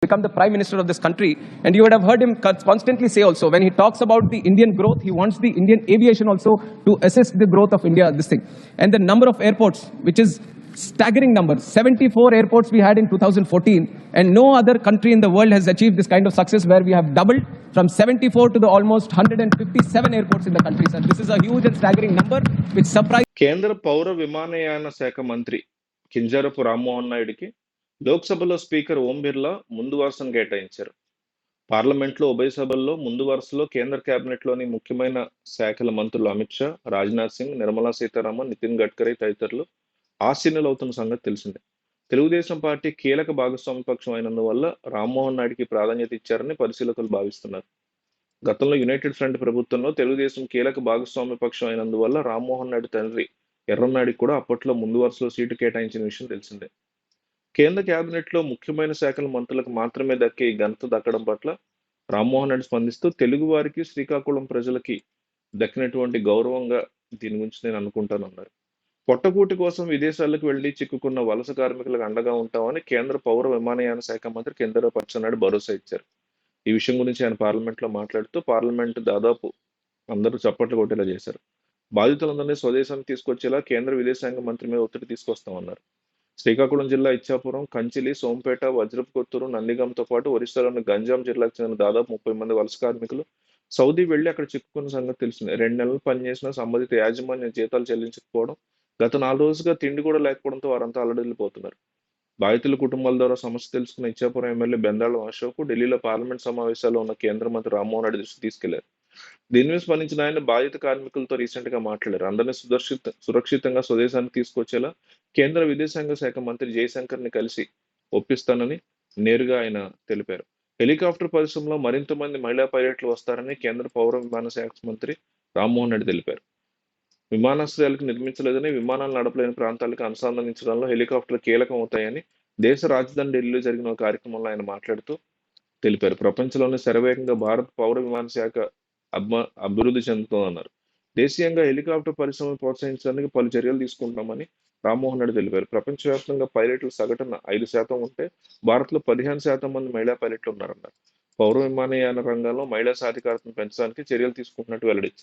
become the Prime Minister of this country. And you would have heard him constantly say also, when he talks about the Indian growth, he wants the Indian aviation also to assist the growth of India, this thing. And the number of airports, which is staggering numbers, 74 airports we had in 2014, and no other country in the world has achieved this kind of success where we have doubled from 74 to the almost 157 airports in the country, sir. This is a huge and staggering number which surprised. కేంద్ర పౌర విమానయాన శాఖ మంత్రి కింజరపు రామ్మోహన్ నాయుడికి లోక్సభలో speaker Om Birla ముందు వరుసను కేటాయించారు. పార్లమెంట్లో ఉభయ సభల్లో ముందు వరుసలో కేంద్ర కేబినెట్లోని ముఖ్యమైన శాఖల మంత్రులు అమిత్ షా, రాజ్నాథ్ సింగ్, నిర్మలా సీతారామన్, నితిన్ గడ్కరీ తదితరులు ఆసీనులవుతున్న సంగతి తెలిసిందే. తెలుగుదేశం పార్టీ కీలక భాగస్వామ్య పక్షం అయినందువల్ల రామ్మోహన్ నాయుడికి ప్రాధాన్యత ఇచ్చారని పరిశీలకులు భావిస్తున్నారు. గతంలో యునైటెడ్ ఫ్రంట్ ప్రభుత్వంలో తెలుగుదేశం కీలక భాగస్వామ్య పక్షం అయినందువల్ల రామ్మోహన్ నాయుడు తండ్రి ఎర్రన్నాయుడికి కూడా అప్పట్లో ముందు వరుసలో సీటు కేటాయించిన విషయం తెలిసిందే. కేంద్ర కేబినెట్లో ముఖ్యమైన శాఖల మంత్రులకు మాత్రమే దక్కే ఈ ఘనత దక్కడం పట్ల రామ్మోహన్ నాయుడు స్పందిస్తూ తెలుగు వారికి, శ్రీకాకుళం ప్రజలకి దక్కినటువంటి గౌరవంగా దీని గురించి నేను అనుకుంటానన్నారు. పొట్టకూటి కోసం విదేశాలకు వెళ్లి చిక్కుకున్న వలస కార్మికులకు అండగా ఉంటామని కేంద్ర పౌర విమానయాన శాఖ మంత్రి కింజరాపు అచ్చెన్నాయుడు భరోసా ఇచ్చారు. ఈ విషయం గురించి ఆయన పార్లమెంట్లో మాట్లాడుతూ పార్లమెంట్ దాదాపు అందరూ చప్పట్లు కొట్టేలా చేశారు. బాధితులందరినీ స్వదేశానికి తీసుకొచ్చేలా కేంద్ర విదేశాంగ మంత్రి మీద ఒత్తిడి తీసుకొస్తామన్నారు. శ్రీకాకుళం జిల్లా ఇచ్చాపురం, కంచిలి, సోంపేట, వజ్రపు కొత్తూరు, నందిగంతో పాటు ఒరిస్సాలోని గంజాం జిల్లాకు చెందిన దాదాపు 30 మంది వలస కార్మికులు సౌదీ వెళ్లి అక్కడ చిక్కుకున్న సంగతి తెలిసిందే. 2 నెలలు పనిచేసినా సంబంధిత యాజమాన్యం జీతాలు చెల్లించకపోవడం, గత 4 రోజులుగా తిండి కూడా లేకపోవడంతో వారంతా అల్లడిల్లిపోతున్నారు. బాధితుల కుటుంబాల ద్వారా సమస్య తెలుసుకున్న ఇచ్చాపురం ఎమ్మెల్యే బెందాళం అశోక్ ఢిల్లీలో పార్లమెంట్ సమావేశాల్లో ఉన్న కేంద్ర మంత్రి రామ్మోహన్ రెడ్డి దృష్టికి తీసుకెళ్లారు. దీని మీద స్పందించిన ఆయన బాధిత కార్మికులతో రీసెంట్ గా మాట్లాడారు. అందరినీ సురక్షితంగా స్వదేశానికి తీసుకొచ్చేలా కేంద్ర విదేశాంగ శాఖ మంత్రి జయశంకర్ ని కలిసి ఒప్పిస్తానని నేరుగా ఆయన తెలిపారు. హెలికాప్టర్ పరిశ్రమలో మరింత మంది మహిళా పైలట్లు వస్తారని కేంద్ర పౌర విమాన శాఖ మంత్రి రామ్మోహన్ రెడ్డి తెలిపారు. విమానాశ్రయాలకు నిర్మించలేదని, విమానాలు నడపలేని ప్రాంతాలకు అనుసంధానించడంలో హెలికాప్టర్లు కీలకం అవుతాయని దేశ రాజధాని ఢిల్లీలో జరిగిన ఒక కార్యక్రమంలో ఆయన మాట్లాడుతూ తెలిపారు. ప్రపంచంలోనే శరవేగంగా భారత్ పౌర విమాన శాఖ అభివృద్ధి చెందుతోందన్నారు. దేశీయంగా హెలికాప్టర్ పరిశ్రమను ప్రోత్సహించడానికి పలు చర్యలు తీసుకుంటామని రామ్మోహన్ రెడ్డి తెలిపారు. ప్రపంచవ్యాప్తంగా పైలట్లు సగటున 5% ఉంటే భారత్లో 15% మంది మహిళా పైలట్లు ఉన్నారన్నారు. పౌర విమానయాన రంగంలో మహిళా సాధికారతను పెంచడానికి చర్యలు తీసుకుంటున్నట్టు వెల్లడించారు.